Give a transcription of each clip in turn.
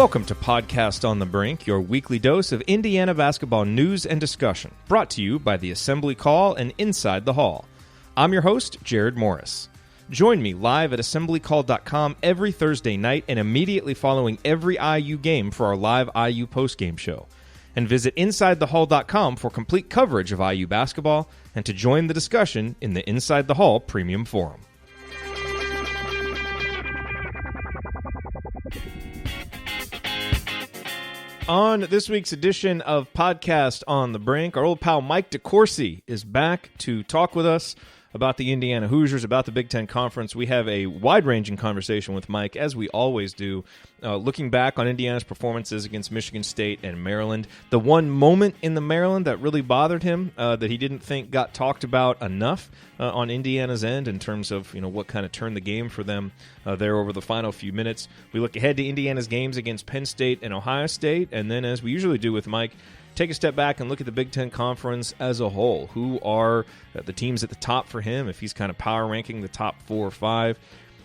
Welcome to Podcast on the Brink, your weekly dose of Indiana basketball news and discussion, brought to you by the Assembly Call and Inside the Hall. I'm your host, Jerod Morris. Join me live at assemblycall.com every Thursday night and immediately following every IU game for our live IU postgame show. And visit InsideTheHall.com for complete coverage of IU basketball and to join the discussion in the Inside the Hall Premium Forum. On this week's edition of Podcast on the Brink, our old pal Mike DeCourcy is back to talk with us about the Indiana Hoosiers, about the Big Ten Conference. We have a wide-ranging conversation with Mike, as we always do, looking back on Indiana's performances against Michigan State and Maryland. The one moment in the Maryland that really bothered him, that he didn't think got talked about enough on Indiana's end in terms of what kind of turned the game for them there over the final few minutes. We look ahead to Indiana's games against Penn State and Ohio State, and then, as we usually do with Mike, take a step back and look at the Big Ten Conference as a whole. Who are the teams at the top for him, if he's kind of power ranking the top 4 or 5?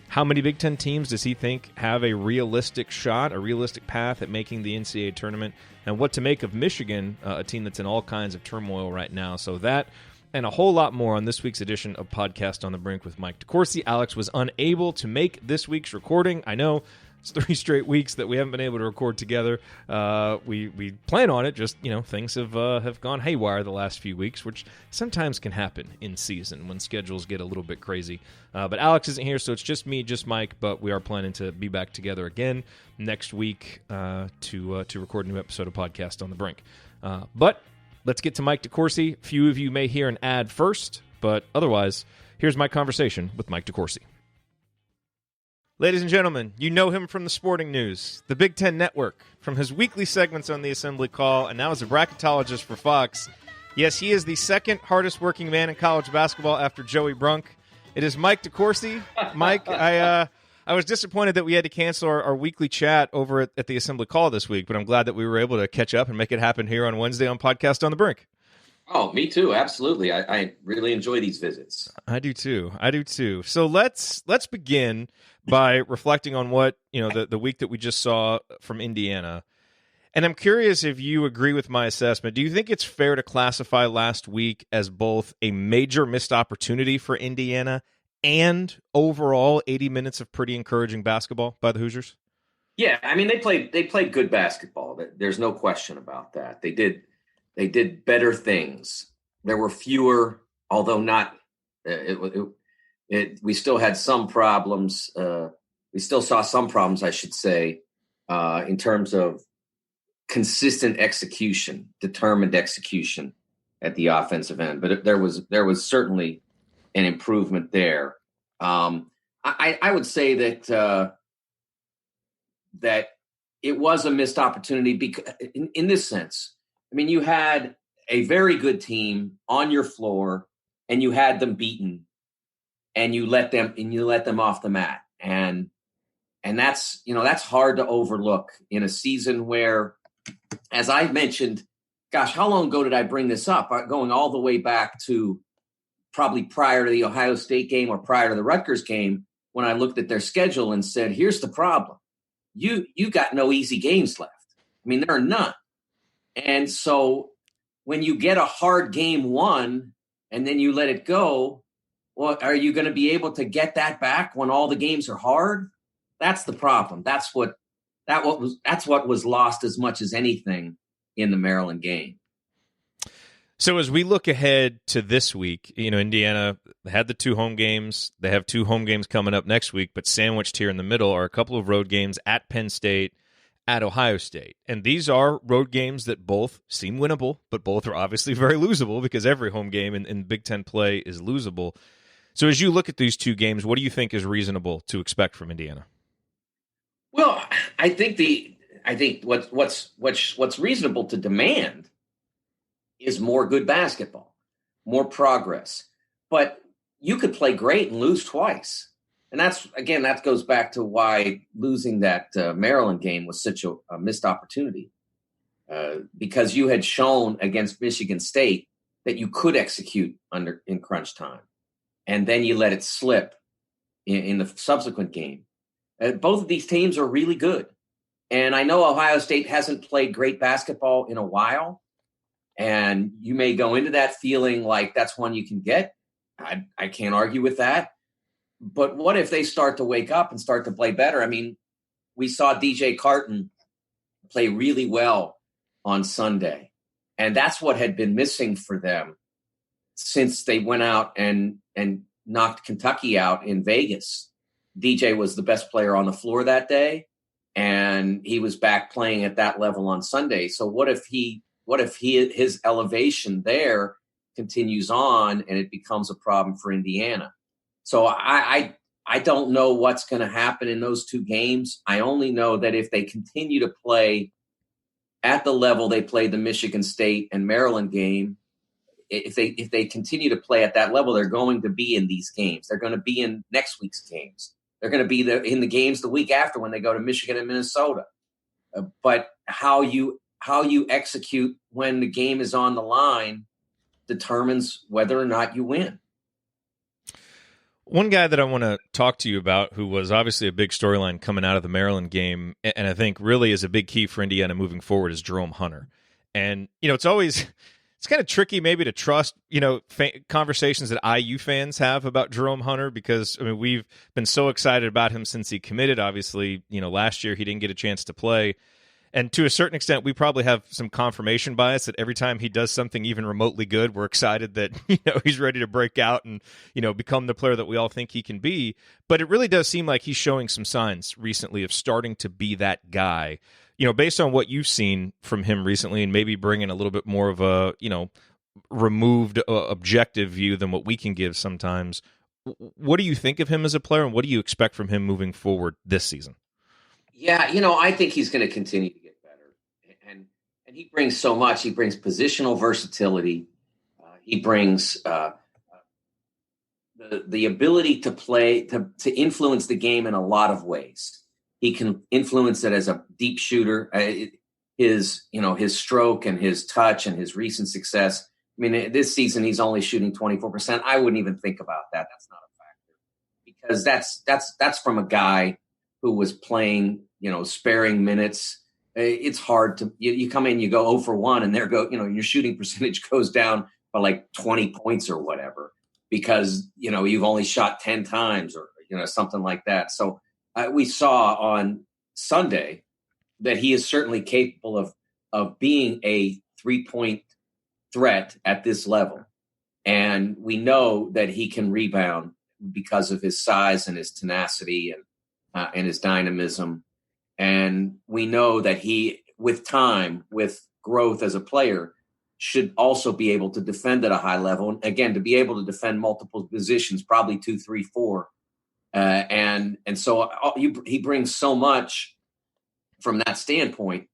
How many Big Ten teams does he think have a realistic shot, a realistic path at making the NCAA tournament? And what to make of Michigan, a team that's in all kinds of turmoil right now. So that and a whole lot more on this week's edition of Podcast on the Brink with Mike DeCourcy. Alex was unable to make this week's recording. I know. It's 3 straight weeks that we haven't been able to record together. We plan on it, just things have gone haywire the last few weeks, which sometimes can happen in season when schedules get a little bit crazy. But Alex isn't here, so it's just me, just Mike. But we are planning to be back together again next week to record a new episode of Podcast on the Brink. But let's get to Mike DeCourcy. A few of you may hear an ad first, but otherwise, here's my conversation with Mike DeCourcy. Ladies and gentlemen, you know him from the Sporting News, the Big Ten Network, from his weekly segments on the Assembly Call, and now as a bracketologist for Fox. Yes, he is the second hardest working man in college basketball after Joey Brunk. It is Mike DeCourcy. Mike, I was disappointed that we had to cancel our weekly chat over at the Assembly Call this week, but I'm glad that we were able to catch up and make it happen here on Wednesday on Podcast on the Brink. Oh, me too. Absolutely. I really enjoy these visits. I do too. So let's begin by reflecting on what, the week that we just saw from Indiana. And I'm curious if you agree with my assessment. Do you think it's fair to classify last week as both a major missed opportunity for Indiana and overall 80 minutes of pretty encouraging basketball by the Hoosiers? Yeah, I mean, they played good basketball. There's no question about that. They did better things. There were fewer, although not. We still had some problems. We still saw some problems, I should say, in terms of consistent execution, determined execution at the offensive end. But there was certainly an improvement there. I would say that that it was a missed opportunity because, in this sense. I mean, you had a very good team on your floor, and you had them beaten, and you let them off the mat, and that's hard to overlook in a season where, as I mentioned, gosh, how long ago did I bring this up? Going all the way back to probably prior to the Ohio State game or prior to the Rutgers game, when I looked at their schedule and said, "Here's the problem: you got no easy games left. I mean, there are none." And so when you get a hard game won and then you let it go, well, are you going to be able to get that back when all the games are hard? That's the problem. That's what was lost as much as anything in the Maryland game. So as we look ahead to this week, Indiana had the 2 home games. They have 2 home games coming up next week, but sandwiched here in the middle are a couple of road games at Penn State, at Ohio State. And these are road games that both seem winnable, but both are obviously very losable because every home game in Big Ten play is losable. So as you look at these 2 games, what do you think is reasonable to expect from Indiana? Well, I think what's reasonable to demand is more good basketball, more progress. But you could play great and lose twice. And that goes back to why losing that Maryland game was such a missed opportunity, because you had shown against Michigan State that you could execute in crunch time, and then you let it slip in the subsequent game. Both of these teams are really good. And I know Ohio State hasn't played great basketball in a while, and you may go into that feeling like that's one you can get. I can't argue with that. But what if they start to wake up and start to play better? I mean, we saw DJ Carton play really well on Sunday, and that's what had been missing for them since they went out and knocked Kentucky out in Vegas. DJ was the best player on the floor that day, and he was back playing at that level on Sunday. So what if his elevation there continues on and it becomes a problem for Indiana? So I don't know what's going to happen in those two games. I only know that if they continue to play at the level they played the Michigan State and Maryland game, if they continue to play at that level, they're going to be in these games. They're going to be in next week's games. They're going to be in the games the week after when they go to Michigan and Minnesota. But how you execute when the game is on the line determines whether or not you win. One guy that I want to talk to you about, who was obviously a big storyline coming out of the Maryland game, and I think really is a big key for Indiana moving forward, is Jerome Hunter. And, it's kind of tricky maybe to trust, conversations that IU fans have about Jerome Hunter, because, we've been so excited about him since he committed. Obviously, last year he didn't get a chance to play. And to a certain extent, we probably have some confirmation bias that every time he does something even remotely good, we're excited that, he's ready to break out and, become the player that we all think he can be. But it really does seem like he's showing some signs recently of starting to be that guy. Based on what you've seen from him recently, and maybe bringing a little bit more of a, removed objective view than what we can give sometimes. What do you think of him as a player, and what do you expect from him moving forward this season? Yeah, I think he's going to continue to get better. And he brings so much. He brings positional versatility. He brings the ability to play, to influence the game in a lot of ways. He can influence it as a deep shooter. His stroke and his touch and his recent success. This season he's only shooting 24%. I wouldn't even think about that. That's not a factor, because that's from a guy who was playing, sparing minutes. It's hard to you come in, you go 0 for 1, and your shooting percentage goes down by like 20 points or whatever, because you've only shot 10 times or something like that. So we saw on Sunday that he is certainly capable of being a 3-point threat at this level. And we know that he can rebound because of his size and his tenacity and his dynamism. And we know that he, with time, with growth as a player, should also be able to defend at a high level. And again, to be able to defend multiple positions, probably 2, 3, 4. And so he brings so much from that standpoint.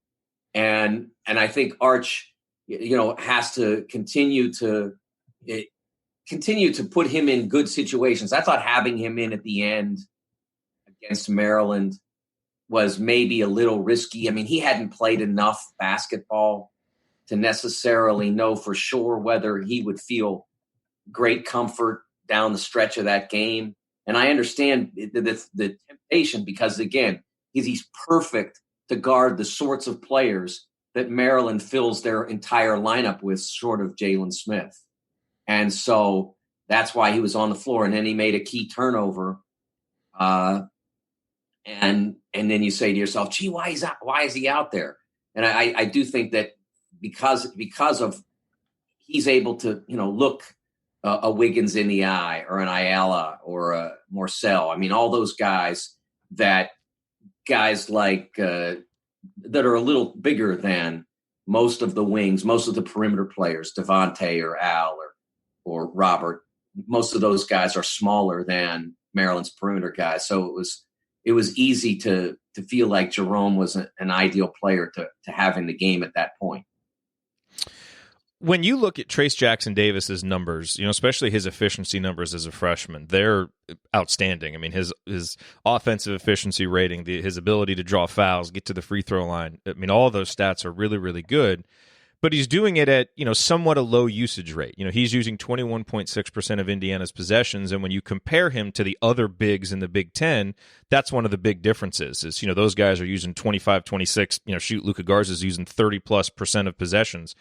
And I think Arch, has to continue to put him in good situations. I thought having him in at the end against Maryland was maybe a little risky. He hadn't played enough basketball to necessarily know for sure whether he would feel great comfort down the stretch of that game. And I understand the temptation, because, again, he's perfect to guard the sorts of players that Maryland fills their entire lineup with, short of Jalen Smith. And so that's why he was on the floor. And then he made a key turnover. And then you say to yourself, gee, why is he out there? And I do think that because of he's able to, look a Wiggins in the eye, or an Ayala, or a Morcell. All those guys like that are a little bigger than most of the wings, most of the perimeter players, Devontae or Al or Robert. Most of those guys are smaller than Maryland's perimeter guys. So it was easy to feel like Jerome was an ideal player to have in the game at that point. When you look at Trace Jackson Davis's numbers, especially his efficiency numbers as a freshman, they're outstanding. His offensive efficiency rating, his ability to draw fouls, get to the free throw line, all of those stats are really, really good. But he's doing it at, somewhat a low usage rate. He's using 21.6% of Indiana's possessions, and when you compare him to the other bigs in the Big Ten, that's one of the big differences. Is those guys are using 25, 26. Luka Garza's using 30+% of possessions.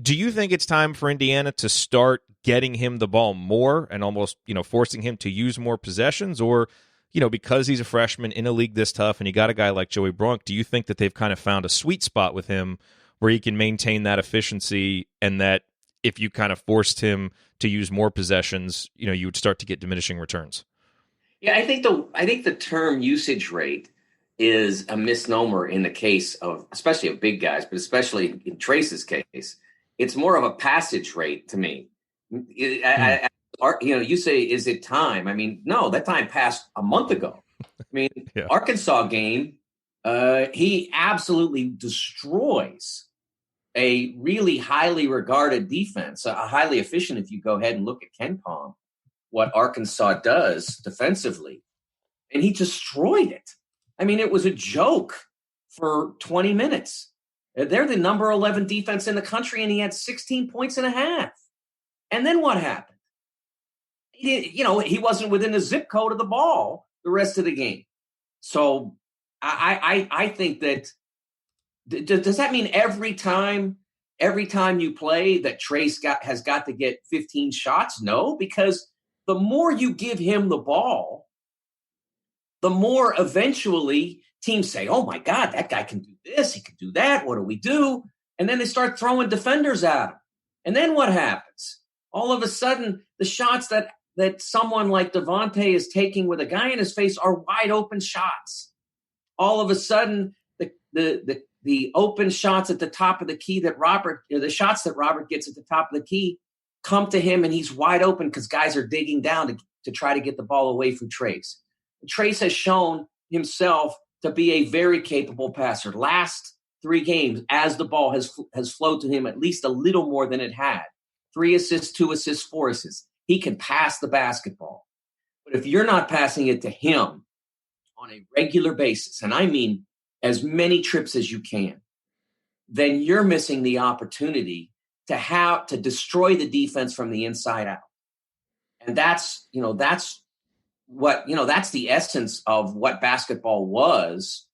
Do you think it's time for Indiana to start getting him the ball more and almost, forcing him to use more possessions? Or, because he's a freshman in a league this tough and you got a guy like Joey Brunk, do you think that they've kind of found a sweet spot with him where he can maintain that efficiency, and that if you kind of forced him to use more possessions, you would start to get diminishing returns? Yeah, I think the term usage rate is a misnomer in the case of, especially of big guys, but especially in Trace's case. It's more of a passage rate to me. You say, is it time? I mean, no, that time passed a month ago. I mean, yeah. Arkansas game, he absolutely destroys a really highly regarded defense, a highly efficient. If you go ahead and look at KenPom, what Arkansas does defensively, and he destroyed it. I mean, it was a joke for 20 minutes. They're the number 11 defense in the country, and he had 16 points and a half. And then what happened? He wasn't within the zip code of the ball the rest of the game. So I think that does that mean every time you play that Trace has got to get 15 shots? No, because the more you give him the ball, the more eventually teams say, oh my God, that guy can do this, he can do that, what do we do? And then they start throwing defenders at him. And then what happens? All of a sudden, the shots that someone like Devontae is taking with a guy in his face are wide open shots. All of a sudden, the open shots at the top of the key the shots that Robert gets at the top of the key come to him, and he's wide open because guys are digging down to try to get the ball away from Trace. Trace has shown himself to be a very capable passer. Last 3 games, as the ball has flowed to him at least a little more than it had. 3 assists, 2 assists, 4 assists. He can pass the basketball. But if you're not passing it to him on a regular basis, and I mean as many trips as you can, then you're missing the opportunity to destroy the defense from the inside out. And that's the essence of what basketball was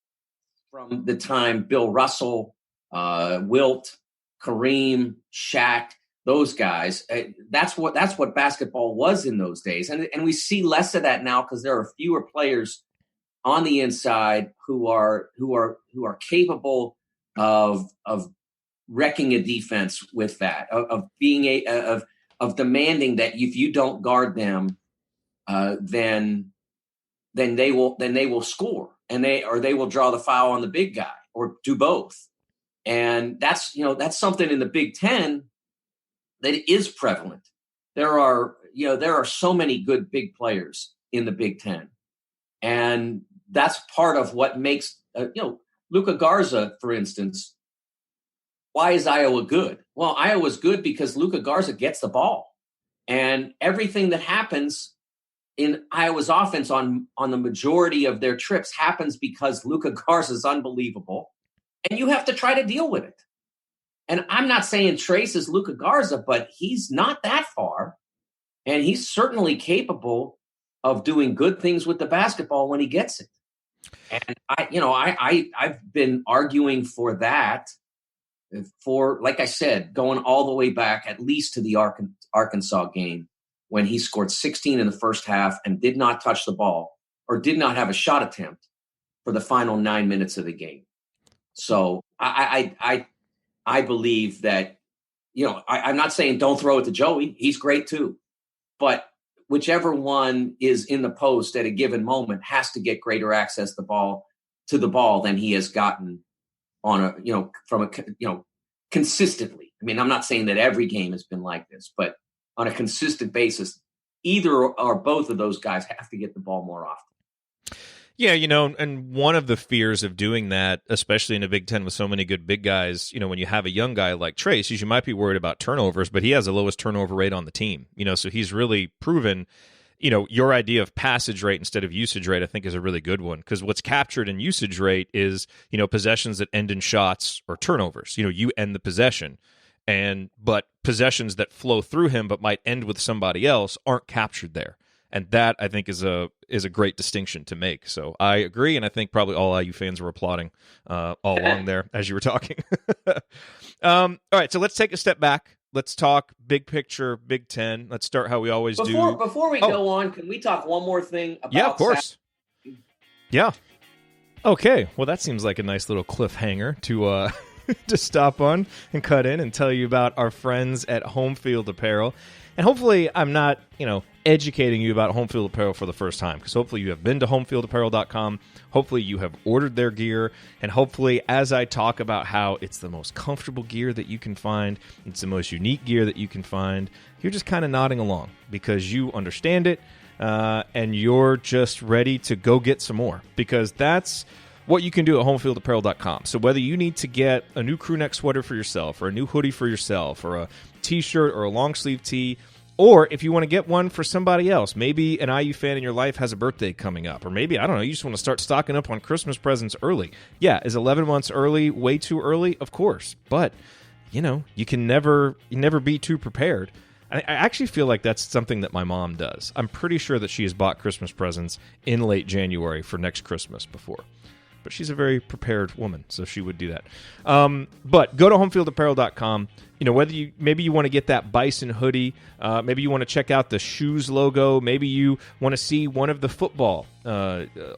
from the time Bill Russell, Wilt, Kareem, Shaq, those guys. That's what basketball was in those days. And we see less of that now because there are fewer players on the inside who are capable of wrecking a defense with that, of being of demanding that if you don't guard them, then they will score, and they will draw the foul on the big guy or do both. And that's something in the Big Ten that is prevalent. There are so many good big players in the Big Ten, and that's part of what makes Luka Garza, for instance. Why is Iowa good? Well, Iowa's good because Luka Garza gets the ball, and everything that happens in Iowa's offense on the majority of their trips happens because Luka Garza is unbelievable, and you have to try to deal with it. And I'm not saying Trace is Luka Garza, but he's not that far, and he's certainly capable of doing good things with the basketball when he gets it. And I've been arguing for that for, like I said, going all the way back at least to the Arkansas game, when he scored 16 in the first half and did not touch the ball or did not have a shot attempt for the final 9 minutes of the game. So I believe that, I'm not saying don't throw it to Joey. He's great too. But whichever one is in the post at a given moment has to get greater access to the ball than he has gotten consistently. I mean, I'm not saying that every game has been like this, but on a consistent basis, either or both of those guys have to get the ball more often. Yeah, and one of the fears of doing that, especially in a Big Ten with so many good big guys, when you have a young guy like Trace, you might be worried about turnovers, but he has the lowest turnover rate on the team, so he's really proven your idea of passage rate instead of usage rate, I think, is a really good one, because what's captured in usage rate is, possessions that end in shots or turnovers. You end the possession, but possessions that flow through him but might end with somebody else aren't captured there. And that, I think, is a great distinction to make. So I agree, and I think probably all IU fans were applauding all along there as you were talking. All right, so let's take a step back. Let's talk big picture, Big Ten. Let's start how we always do. Before we go on, can we talk one more thing about Yeah, of course. Yeah. Okay, well, that seems like a nice little cliffhanger to to stop on and cut in and tell you about our friends at Home Field Apparel. And hopefully I'm not, educating you about Home Field Apparel for the first time, because hopefully you have been to homefieldapparel.com. Hopefully you have ordered their gear, and hopefully as I talk about how it's the most comfortable gear that you can find, it's the most unique gear that you can find, you're just kind of nodding along because you understand it, and you're just ready to go get some more, because that's what you can do at homefieldapparel.com. So whether you need to get a new crew neck sweater for yourself, or a new hoodie for yourself, or a t-shirt or a long sleeve tee, or if you want to get one for somebody else, maybe an IU fan in your life has a birthday coming up, or maybe, I don't know, you just want to start stocking up on Christmas presents early. Yeah, is 11 months early way too early? Of course. But, you can never be too prepared. I actually feel like that's something that my mom does. I'm pretty sure that she has bought Christmas presents in late January for next Christmas before. But she's a very prepared woman, so she would do that. But go to homefieldapparel.com. Whether maybe you want to get that Bison hoodie, maybe you want to check out the shoes logo, maybe you want to see one of the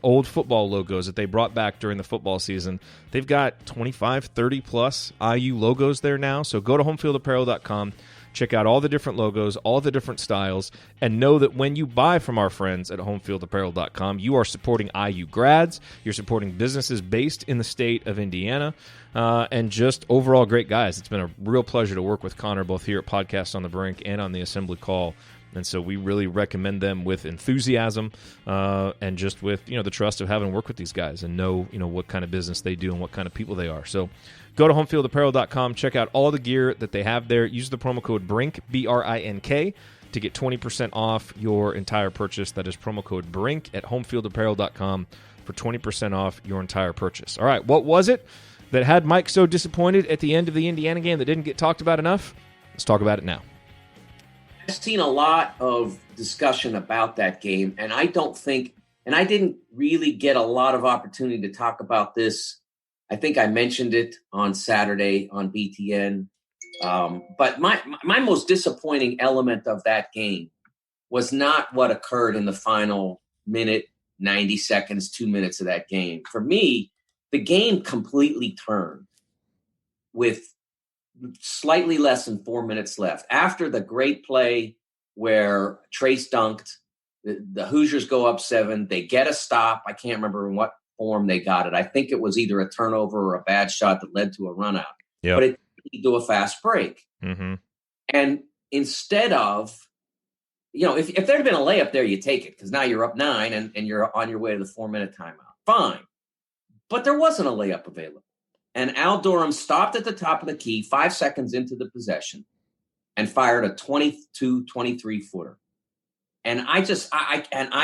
old football logos that they brought back during the football season. They've got 25, 30 plus IU logos there now, so go to homefieldapparel.com. Check out all the different logos, all the different styles, and know that when you buy from our friends at homefieldapparel.com, you are supporting IU grads, you're supporting businesses based in the state of Indiana, and just overall great guys. It's been a real pleasure to work with Connor, both here at Podcast on the Brink and on the Assembly Call. And so we really recommend them with enthusiasm, and just with the trust of having worked with these guys and know what kind of business they do and what kind of people they are. So go to homefieldapparel.com, check out all the gear that they have there. Use the promo code BRINK, BRINK, to get 20% off your entire purchase. That is promo code BRINK at homefieldapparel.com for 20% off your entire purchase. All right, what was it that had Mike so disappointed at the end of the Indiana game that didn't get talked about enough? Let's talk about it now. I've seen a lot of discussion about that game, and I didn't really get a lot of opportunity to talk about this. I think I mentioned it on Saturday on BTN. But my most disappointing element of that game was not what occurred in the final minute, 90 seconds, 2 minutes of that game. For me, the game completely turned with slightly less than 4 minutes left. After the great play where Trace dunked, the Hoosiers go up 7. They get a stop. I can't remember in what form they got it. I think it was either a turnover or a bad shot that led to a run out. Yep. But it led to a fast break. Mm-hmm. And instead of, if there had been a layup there, you take it because now you're up 9 and you're on your way to the 4-minute timeout. Fine. But there wasn't a layup available. And Al Durham stopped at the top of the key 5 seconds into the possession and fired a 22, 23-footer. And I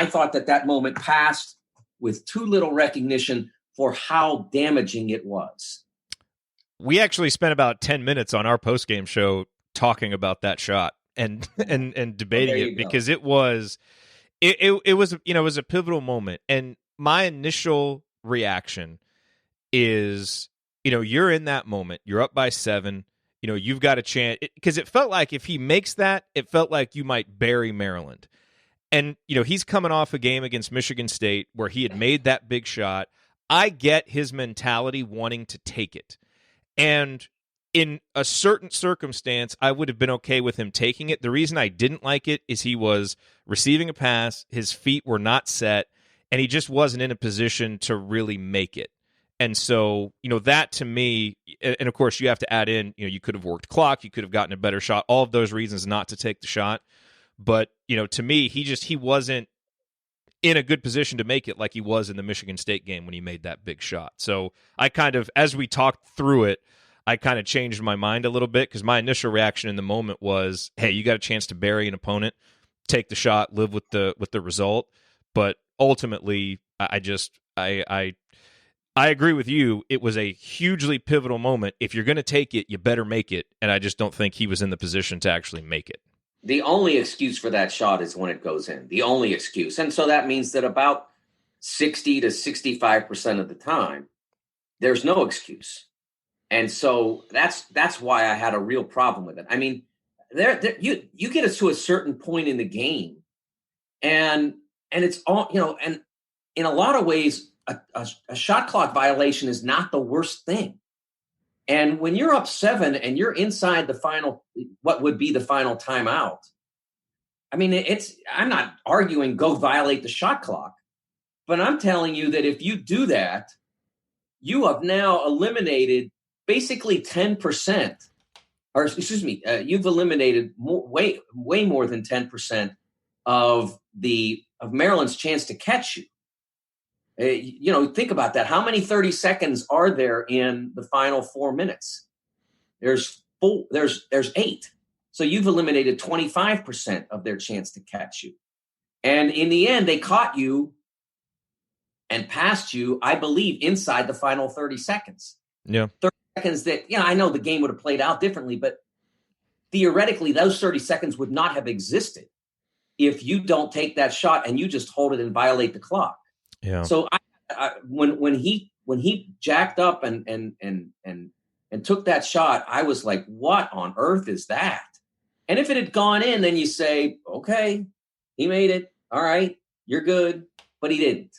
thought that moment passed with too little recognition for how damaging it was. We actually spent about 10 minutes on our post-game show talking about that shot and debating it because it was a pivotal moment. And my initial reaction is, you're in that moment, you're up by 7, you've got a chance, because it felt like if he makes that, it felt like you might bury Maryland. And, he's coming off a game against Michigan State where he had made that big shot. I get his mentality wanting to take it. And in a certain circumstance, I would have been okay with him taking it. The reason I didn't like it is he was receiving a pass, his feet were not set, and he just wasn't in a position to really make it. And so, that to me, and of course you have to add in, you could have worked clock, you could have gotten a better shot, all of those reasons not to take the shot. But, to me, he wasn't in a good position to make it like he was in the Michigan State game when he made that big shot. So I kind of, as we talked through it, I kind of changed my mind a little bit because my initial reaction in the moment was, hey, you got a chance to bury an opponent. take the shot, live with the result. But ultimately, I agree with you. It was a hugely pivotal moment. If you're going to take it, you better make it. And I just don't think he was in the position to actually make it. The only excuse for that shot is when it goes in. The only excuse. And so that means that about 60 to 65% of the time, there's no excuse. And so that's why I had a real problem with it. I mean, you get us to a certain point in the game, and it's all, and in a lot of ways, a shot clock violation is not the worst thing. And when you're up 7 and you're inside the final, what would be the final timeout, I mean, I'm not arguing go violate the shot clock, but I'm telling you that if you do that, you have now eliminated basically 10%, or excuse me, you've eliminated way more than 10% of Maryland's chance to catch you. Think about that. How many 30 seconds are there in the final 4 minutes? There's 8. So you've eliminated 25% of their chance to catch you. And in the end, they caught you and passed you, I believe, inside the final 30 seconds. Yeah. 30 seconds that, I know the game would have played out differently, but theoretically, those 30 seconds would not have existed if you don't take that shot and you just hold it and violate the clock. Yeah. So when he jacked up and took that shot, I was like, what on earth is that? And if it had gone in, then you say, okay, he made it. All right, you're good. But he didn't.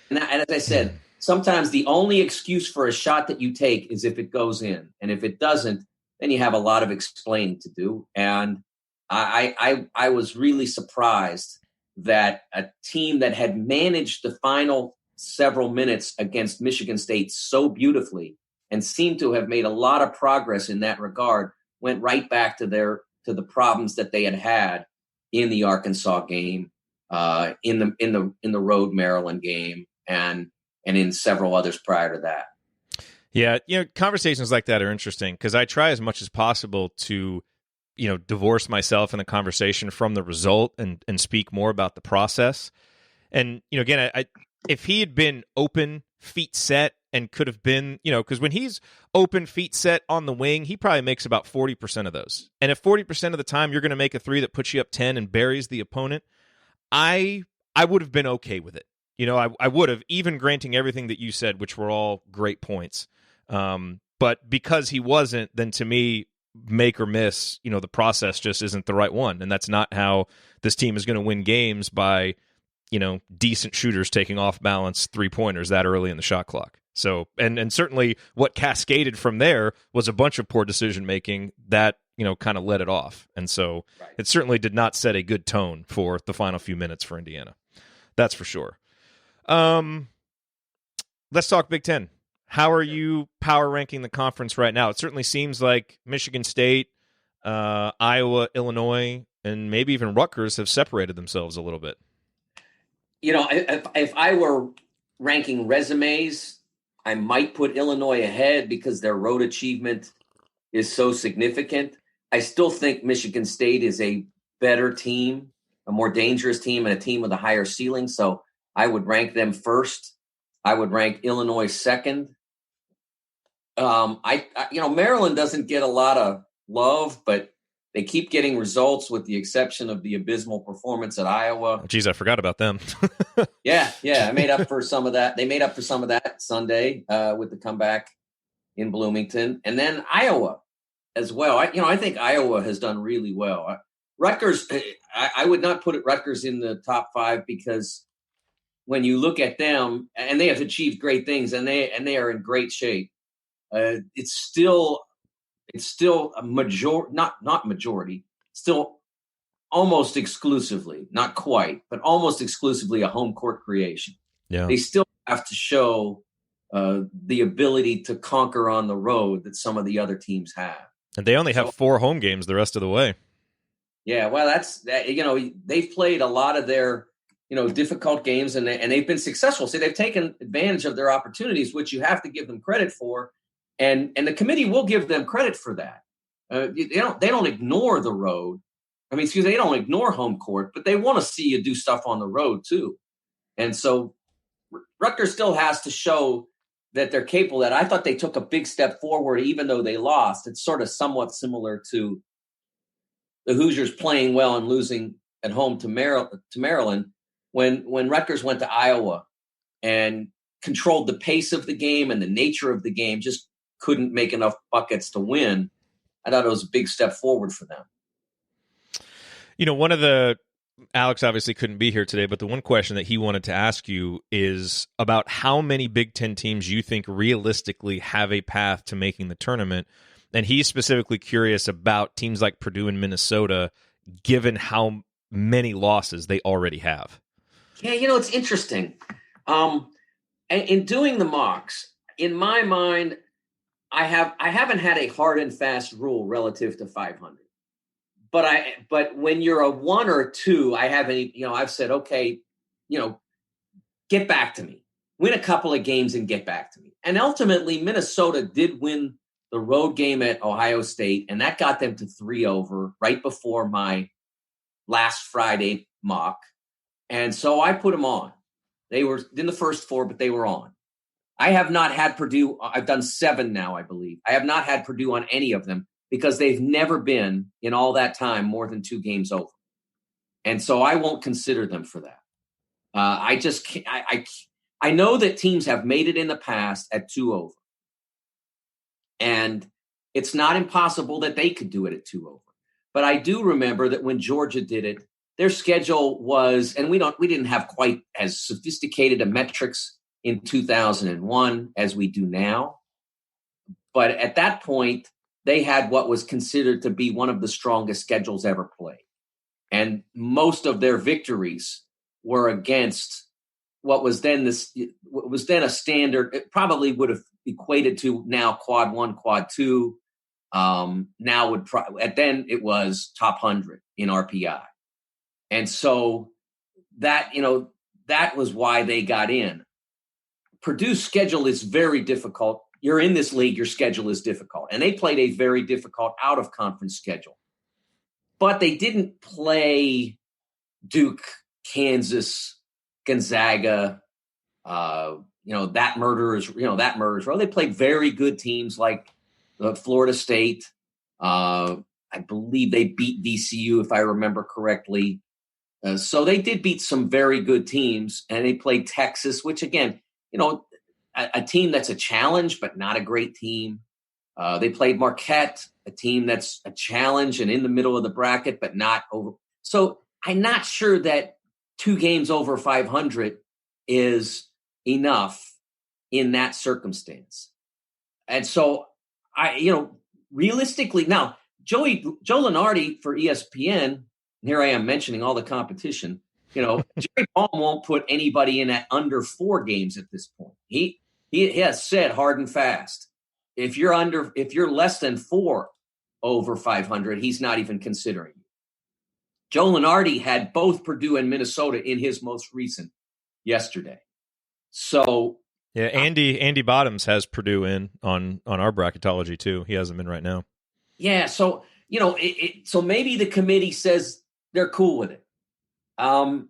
And as I said, sometimes the only excuse for a shot that you take is if it goes in. And if it doesn't, then you have a lot of explaining to do. And I was really surprised that a team that had managed the final several minutes against Michigan State so beautifully and seemed to have made a lot of progress in that regard went right back to the problems that they had in the Arkansas game, in the road Maryland game, and in several others prior to that. Yeah, conversations like that are interesting because I try as much as possible to divorce myself in the conversation from the result and speak more about the process. And, again, if he had been open, feet set, and could have been, because when he's open, feet set on the wing, he probably makes about 40% of those. And if 40% of the time you're going to make a three that puts you up 10 and buries the opponent, I would have been okay with it. I would have, even granting everything that you said, which were all great points. But because he wasn't, then to me, make or miss, the process just isn't the right one. And that's not how this team is going to win games by, decent shooters taking off balance 3-pointers that early in the shot clock. So, and certainly what cascaded from there was a bunch of poor decision making that, kind of let it off. And so It certainly did not set a good tone for the final few minutes for Indiana. That's for sure. Let's talk Big Ten. How are you power ranking the conference right now? It certainly seems like Michigan State, Iowa, Illinois, and maybe even Rutgers have separated themselves a little bit. If I were ranking resumes, I might put Illinois ahead because their road achievement is so significant. I still think Michigan State is a better team, a more dangerous team, and a team with a higher ceiling. So I would rank them first. I would rank Illinois second. Maryland doesn't get a lot of love, but they keep getting results with the exception of the abysmal performance at Iowa. Geez, I forgot about them. Yeah. I made up for some of that. They made up for some of that Sunday with the comeback in Bloomington. And then Iowa as well. I think Iowa has done really well. Rutgers, I would not put Rutgers in the top 5 because when you look at them, and they have achieved great things, and they are in great shape. It's still a not majority, still almost exclusively, not quite, but almost exclusively a home court creation. Yeah. They still have to show the ability to conquer on the road that some of the other teams have. And they only have 4 home games the rest of the way. Yeah, well, they've played a lot of their difficult games, and they've been successful. So they've taken advantage of their opportunities, which you have to give them credit for. And the committee will give them credit for that. They don't ignore the road, I mean, excuse me, they don't ignore home court, but they want to see you do stuff on the road too. And so Rutgers still has to show that they're capable. That I thought they took a big step forward, even though they lost. It's sort of somewhat similar to the Hoosiers playing well and losing at home to Maryland when Rutgers went to Iowa and controlled the pace of the game and the nature of the game, just couldn't make enough buckets to win. I thought it was a big step forward for them. One of the Alex obviously couldn't be here today, but the one question that he wanted to ask you is about how many Big Ten teams you think realistically have a path to making the tournament. And he's specifically curious about teams like Purdue and Minnesota, given how many losses they already have. Yeah, it's interesting. In doing the mocks, in my mind, I haven't had a hard and fast rule relative to 500. But when you're a 1 or 2, I haven't, I've said, okay, get back to me, win a couple of games and get back to me. And ultimately Minnesota did win the road game at Ohio State, and that got them to 3 over right before my last Friday mock. And so I put them on. They were in the first 4, but they were on. I have not had Purdue. I've done 7 now, I believe. I have not had Purdue on any of them, because they've never been in all that time more than 2 games over. And so I won't consider them for that. I just can't, I know that teams have made it in the past at 2 over. And it's not impossible that they could do it at 2 over. But I do remember that when Georgia did it, their schedule was, and we didn't have quite as sophisticated a metrics in 2001 as we do now. But at that point, they had what was considered to be one of the strongest schedules ever played. And most of their victories were against what was then a standard. It probably would have equated to now quad 1, quad 2. Then it was top 100 in RPI. And so that was why they got in. Purdue's schedule is very difficult. You're in this league, your schedule is difficult. And they played a very difficult out-of-conference schedule. But they didn't play Duke, Kansas, Gonzaga, that murderer's row. They played very good teams like Florida State. I believe they beat VCU, if I remember correctly. So they did beat some very good teams. And they played Texas, which, again, a team that's a challenge, but not a great team. They played Marquette, a team that's a challenge and in the middle of the bracket, but not over. So I'm not sure that 2 games over 500 is enough in that circumstance. And so realistically, now Joe Lunardi for ESPN, and here I am mentioning all the competition, Jerry Palm won't put anybody in at under 4 games at this point. He has said hard and fast, if you're less than 4 over 500, he's not even considering you. Joe Lunardi had both Purdue and Minnesota in his most recent yesterday. So yeah, Andy Bottoms has Purdue in on our bracketology too. He has them in right now. Yeah, so so maybe the committee says they're cool with it. I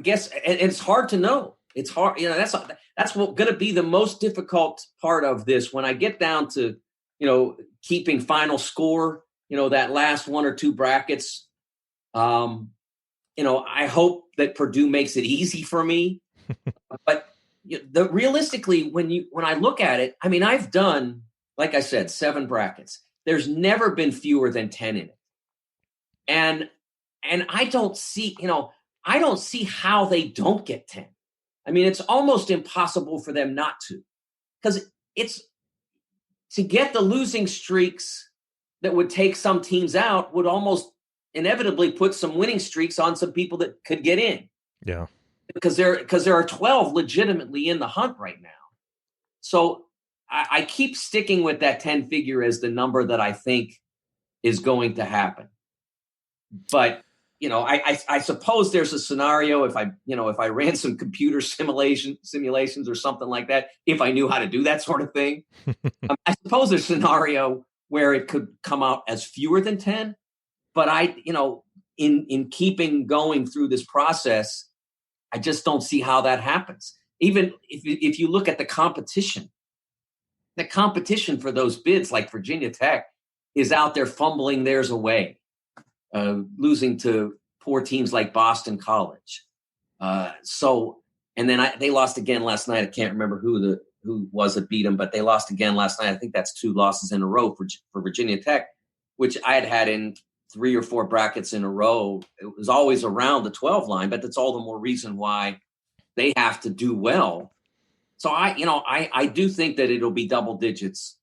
guess it's hard to know. It's hard, that's what going to be the most difficult part of this. When I get down to, keeping final score, that last 1 or 2 brackets, I hope that Purdue makes it easy for me. But realistically, when I look at it, I mean, I've done, like I said, 7 brackets. There's never been fewer than 10 in it. And I don't see how they don't get 10. I mean, it's almost impossible for them not to, because it's to get the losing streaks that would take some teams out would almost inevitably put some winning streaks on some people that could get in. Yeah. Because there are 12 legitimately in the hunt right now. So I keep sticking with that 10 figure as the number that I think is going to happen. But I suppose there's a scenario if I ran some computer simulations or something like that, if I knew how to do that sort of thing. I suppose there's a scenario where it could come out as fewer than 10, but in keeping going through this process, I just don't see how that happens. Even if you look at the competition for those bids, like Virginia Tech is out there fumbling theirs away, losing to poor teams like Boston College. And then they lost again last night. I can't remember who was that beat them, but they lost again last night. I think that's 2 losses in a row for Virginia Tech, which I had in 3 or 4 brackets in a row. It was always around the 12 line, but that's all the more reason why they have to do well. So I do think that it'll be double digits.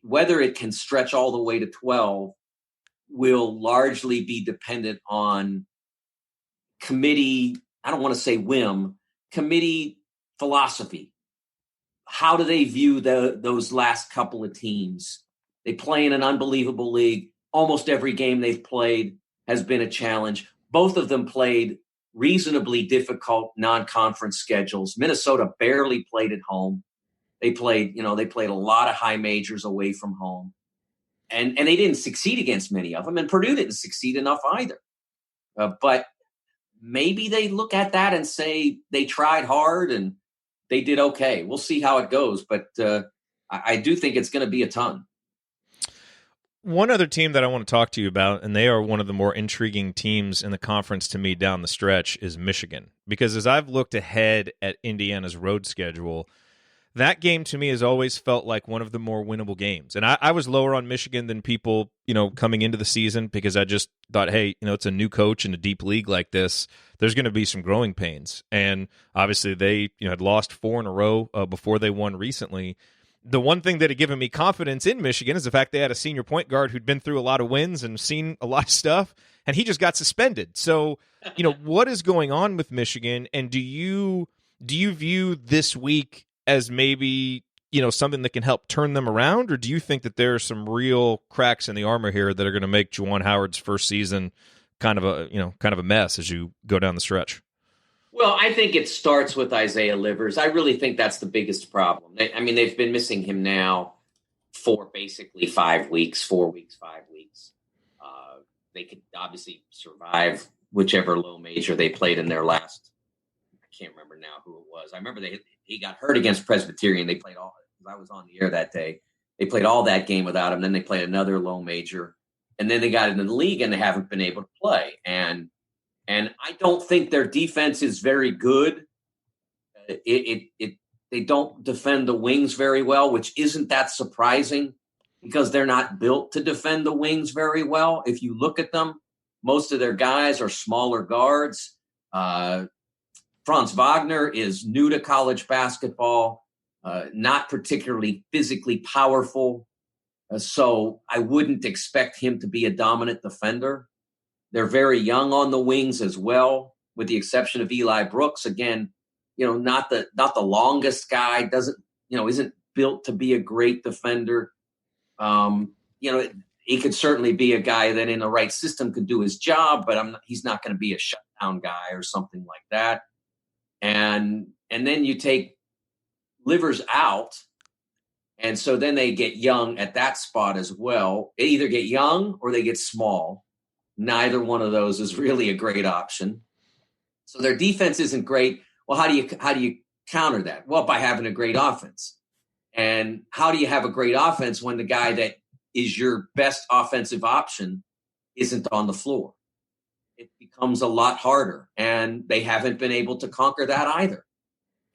Whether it can stretch all the way to 12 will largely be dependent on committee. I don't want to say whim, committee philosophy. How do they view those last couple of teams? They play in an unbelievable league. Almost every game they've played has been a challenge. Both of them played reasonably difficult non-conference schedules. Minnesota barely played at home. They played a lot of high majors away from home. And they didn't succeed against many of them. And Purdue didn't succeed enough either. But maybe they look at that and say they tried hard and they did okay. We'll see how it goes. But I do think it's going to be a ton. One other team that I want to talk to you about, and they are one of the more intriguing teams in the conference to me down the stretch, is Michigan. Because as I've looked ahead at Indiana's road schedule, that game to me has always felt like one of the more winnable games. And I was lower on Michigan than people, coming into the season, because I just thought, hey, it's a new coach in a deep league like this. There's going to be some growing pains. And obviously they had lost 4 in a row before they won recently. The one thing that had given me confidence in Michigan is the fact they had a senior point guard who'd been through a lot of wins and seen a lot of stuff, and he just got suspended. So, what is going on with Michigan, and do you view this week as maybe, something that can help turn them around, or do you think that there are some real cracks in the armor here that are going to make Juwan Howard's first season kind of a mess as you go down the stretch? Well, I think it starts with Isaiah Livers. I really think that's the biggest problem. They've been missing him now for basically 5 weeks, 4 weeks, 5 weeks. They could obviously survive whichever low major they played in their last. I can't remember now who it was. I remember he got hurt against Presbyterian. They played all. I was on the air that day. They played all that game without him. Then they played another low major, and then they got into the league and they haven't been able to play. And I don't think their defense is very good. They don't defend the wings very well, which isn't that surprising because they're not built to defend the wings very well. If you look at them, most of their guys are smaller guards. Franz Wagner is new to college basketball, not particularly physically powerful. So I wouldn't expect him to be a dominant defender. They're very young on the wings as well, with the exception of Eli Brooks. Again, not the longest guy, isn't built to be a great defender. He could certainly be a guy that in the right system could do his job, but he's not going to be a shutdown guy or something like that. And then you take Livers out, and so then they get young at that spot as well. They either get young or they get small. Neither one of those is really a great option. So their defense isn't great. Well, how do you counter that? Well, by having a great offense. And how do you have a great offense when the guy that is your best offensive option isn't on the floor? It becomes a lot harder, and they haven't been able to conquer that either.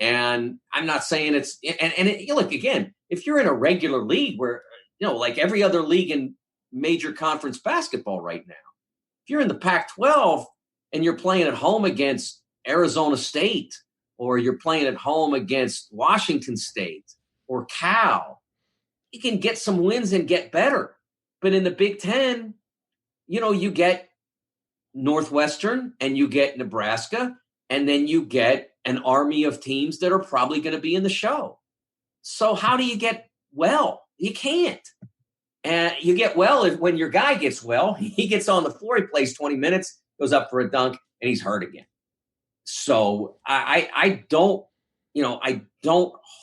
And I'm not saying look, again, if you're in a regular league where, like every other league in major conference basketball right now, if you're in the Pac-12 and you're playing at home against Arizona State, or you're playing at home against Washington State or Cal, you can get some wins and get better. But in the Big Ten, you get Northwestern and you get Nebraska, and then you get an army of teams that are probably going to be in the show. So how do you get well? You can't. And you get well when your guy gets well. He gets on the floor, he plays 20 minutes, goes up for a dunk, and he's hurt again. So I don't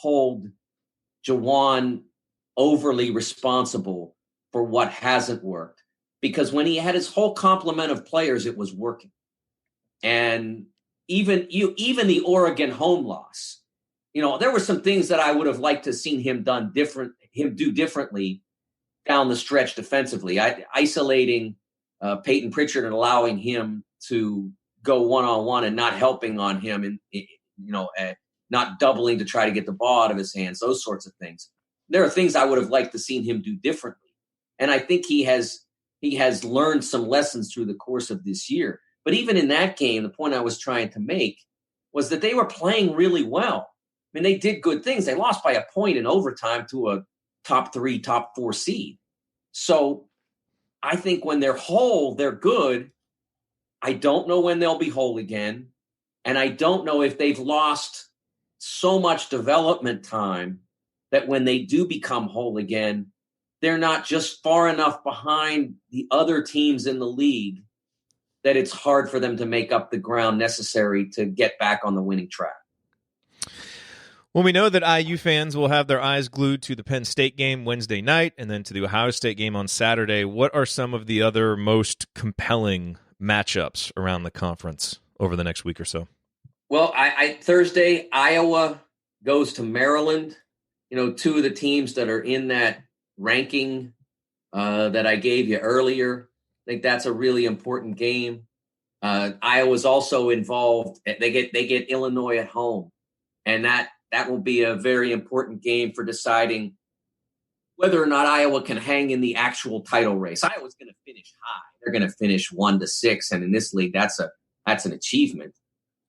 hold Juwan overly responsible for what hasn't worked. because when he had his whole complement of players, it was working. And even the Oregon home loss, there were some things that I would have liked to have seen him do differently down the stretch defensively. Isolating Peyton Pritchard and allowing him to go one-on-one and not helping on him, and not doubling to try to get the ball out of his hands, those sorts of things. There are things I would have liked to seen him do differently. And I think he has learned some lessons through the course of this year. But even in that game, the point I was trying to make was that they were playing really well. I mean, they did good things. They lost by a point in overtime to a top 3, top 4 seed. So I think when they're whole, they're good. I don't know when they'll be whole again. And I don't know if they've lost so much development time that when they do become whole again, they're not just far enough behind the other teams in the league that it's hard for them to make up the ground necessary to get back on the winning track. Well, we know that IU fans will have their eyes glued to the Penn State game Wednesday night and then to the Ohio State game on Saturday. What are some of the other most compelling matchups around the conference over the next week or so? Well, Thursday, Iowa goes to Maryland. Two of the teams that are in that ranking that I gave you earlier. I think that's a really important game. Iowa's also involved. They get Illinois at home, and that will be a very important game for deciding whether or not Iowa can hang in the actual title race. Iowa's going to finish high. They're going to finish 1-6, and in this league, that's an achievement.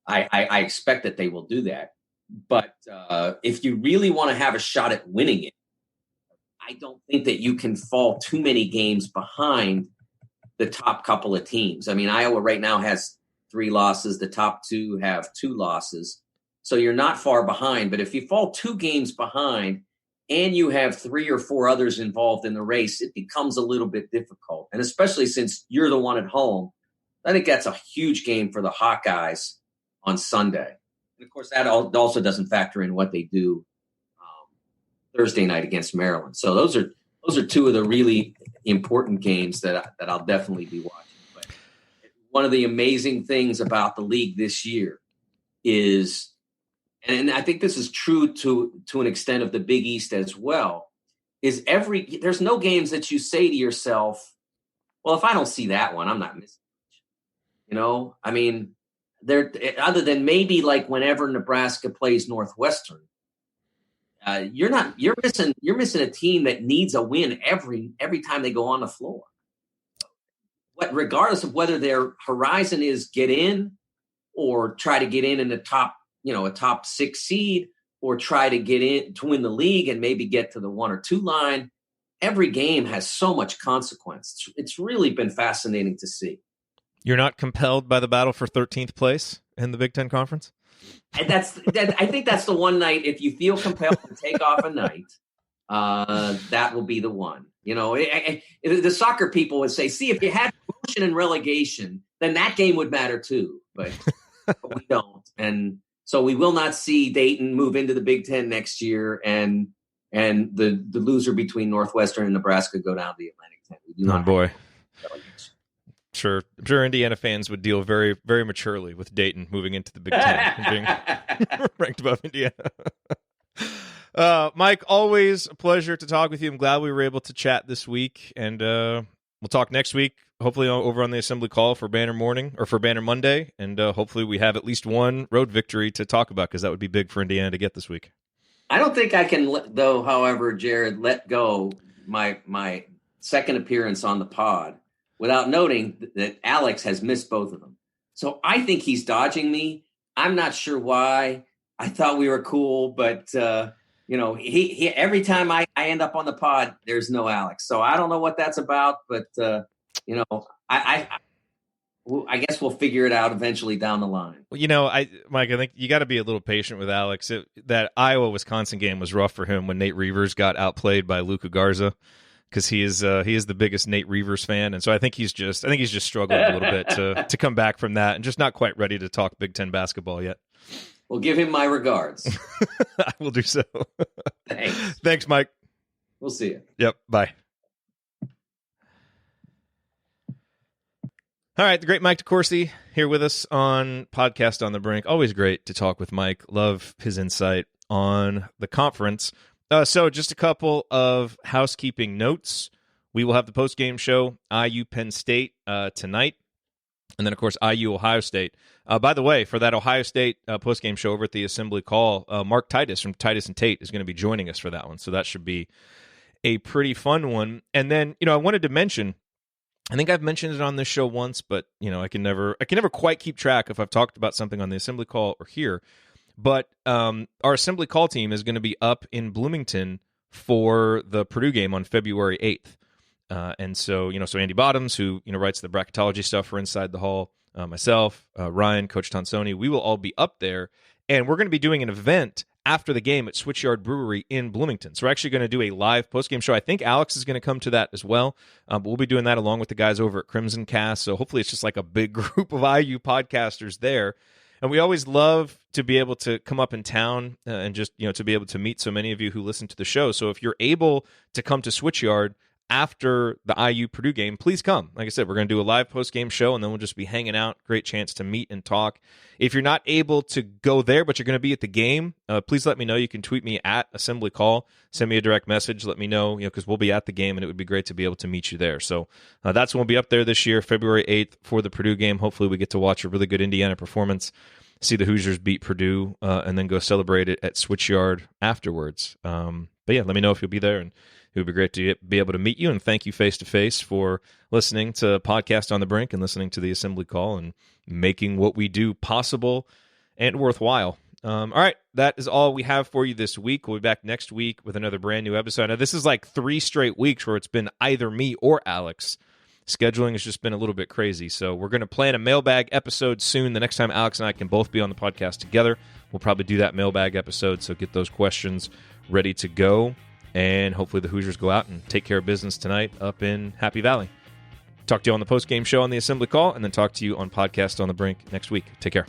I expect that they will do that. But if you really want to have a shot at winning it, I don't think that you can fall too many games behind the top couple of teams. I mean, Iowa right now has 3 losses. The top 2 have 2 losses. So you're not far behind. But if you fall 2 games behind and you have 3 or 4 others involved in the race, it becomes a little bit difficult. And especially since you're the one at home, I think that's a huge game for the Hawkeyes on Sunday. And, of course, that also doesn't factor in what they do Thursday night against Maryland. So those are 2 of the really important games that I'll definitely be watching. But one of the amazing things about the league this year is, and I think this is true to an extent of the Big East as well, is there's no games that you say to yourself, well, if I don't see that one, I'm not missing much. I mean, other than maybe like whenever Nebraska plays Northwestern, you're missing a team that needs a win every time they go on the floor. Regardless of whether their horizon is get in or try to get in the top, a top 6 seed, or try to get in to win the league and maybe get to the 1 or 2 line, every game has so much consequence. It's really been fascinating to see. You're not compelled by the battle for 13th place in the Big Ten Conference? And I think that's the one night, if you feel compelled to take off a night, that will be the one. The soccer people would say, see, if you had promotion and relegation, then that game would matter too. But we don't. And so we will not see Dayton move into the Big Ten next year and the loser between Northwestern and Nebraska go down to the Atlantic 10. We do not boy. I'm sure Indiana fans would deal very, very maturely with Dayton moving into the Big Ten and being ranked above Indiana. Mike, always a pleasure to talk with you. I'm glad we were able to chat this week, and we'll talk next week, hopefully over on the Assembly Call for Banner Morning or for Banner Monday, and hopefully we have at least one road victory to talk about, because that would be big for Indiana to get this week. I don't think I can, however, Jerod, let go my second appearance on the pod without noting that Alex has missed both of them. So I think he's dodging me. I'm not sure why. I thought we were cool, but he every time I end up on the pod, there's no Alex. So I don't know what that's about, but I guess we'll figure it out eventually down the line. Well, Mike, I think you got to be a little patient with Alex. That Iowa-Wisconsin game was rough for him when Nate Reavers got outplayed by Luka Garza, because he is the biggest Nate Reavers fan, and so I think he's just struggling a little bit to come back from that, and just not quite ready to talk Big Ten basketball yet. Well, give him my regards. I will do so. Thanks. Thanks, Mike. We'll see you. Yep. Bye. All right, the great Mike DeCourcy here with us on Podcast on the Brink. Always great to talk with Mike. Love his insight on the conference. So just a couple of housekeeping notes. We will have the post-game show, IU Penn State tonight, and then, of course, IU Ohio State. By the way, for that Ohio State post-game show over at the Assembly Call, Mark Titus from Titus and Tate is going to be joining us for that one, so that should be a pretty fun one. And then, I wanted to mention, I think I've mentioned it on this show once, but I can never quite keep track if I've talked about something on the Assembly Call or here. But our Assembly Call team is going to be up in Bloomington for the Purdue game on February 8th. And so, so Andy Bottoms, who, writes the Bracketology stuff for Inside the Hall, myself, Ryan, Coach Tonsoni, we will all be up there. And we're going to be doing an event after the game at Switchyard Brewery in Bloomington. So we're actually going to do a live postgame show. I think Alex is going to come to that as well. But we'll be doing that along with the guys over at Crimson Cast. So hopefully it's just like a big group of IU podcasters there. And we always love to be able to come up in town and just, to be able to meet so many of you who listen to the show. So if you're able to come to Switchyard after the IU Purdue game, please come. Like I said, we're going to do a live post-game show, and then we'll just be hanging out. Great chance to meet and talk. If you're not able to go there, but you're going to be at the game, please let me know. You can tweet me at Assembly Call. Send me a direct message. Let me know, because we'll be at the game, and it would be great to be able to meet you there. So that's when we'll be up there this year, February 8th for the Purdue game. Hopefully we get to watch a really good Indiana performance, see the Hoosiers beat Purdue, and then go celebrate it at Switchyard afterwards. But yeah, let me know if you'll be there, and it would be great to be able to meet you, and thank you face-to-face for listening to Podcast on the Brink and listening to the Assembly Call and making what we do possible and worthwhile. All right, that is all we have for you this week. We'll be back next week with another brand new episode. Now, this is like 3 straight weeks where it's been either me or Alex. Scheduling has just been a little bit crazy, so we're going to plan a mailbag episode soon. The next time Alex and I can both be on the podcast together, we'll probably do that mailbag episode, so get those questions ready to go. And hopefully the Hoosiers go out and take care of business tonight up in Happy Valley. Talk to you on the post-game show on the Assembly Call, and then talk to you on Podcast on the Brink next week. Take care.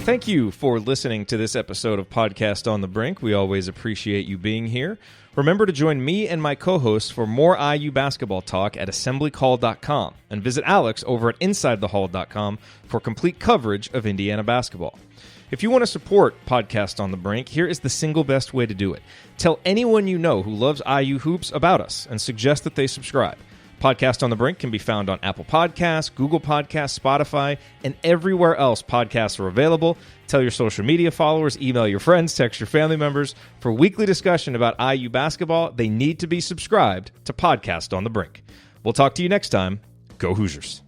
Thank you for listening to this episode of Podcast on the Brink. We always appreciate you being here. Remember to join me and my co-hosts for more IU basketball talk at assemblycall.com, and visit Alex over at insidethehall.com for complete coverage of Indiana basketball. If you want to support Podcast on the Brink, here is the single best way to do it. Tell anyone you know who loves IU hoops about us and suggest that they subscribe. Podcast on the Brink can be found on Apple Podcasts, Google Podcasts, Spotify, and everywhere else podcasts are available. Tell your social media followers, email your friends, text your family members. For weekly discussion about IU basketball, they need to be subscribed to Podcast on the Brink. We'll talk to you next time. Go Hoosiers.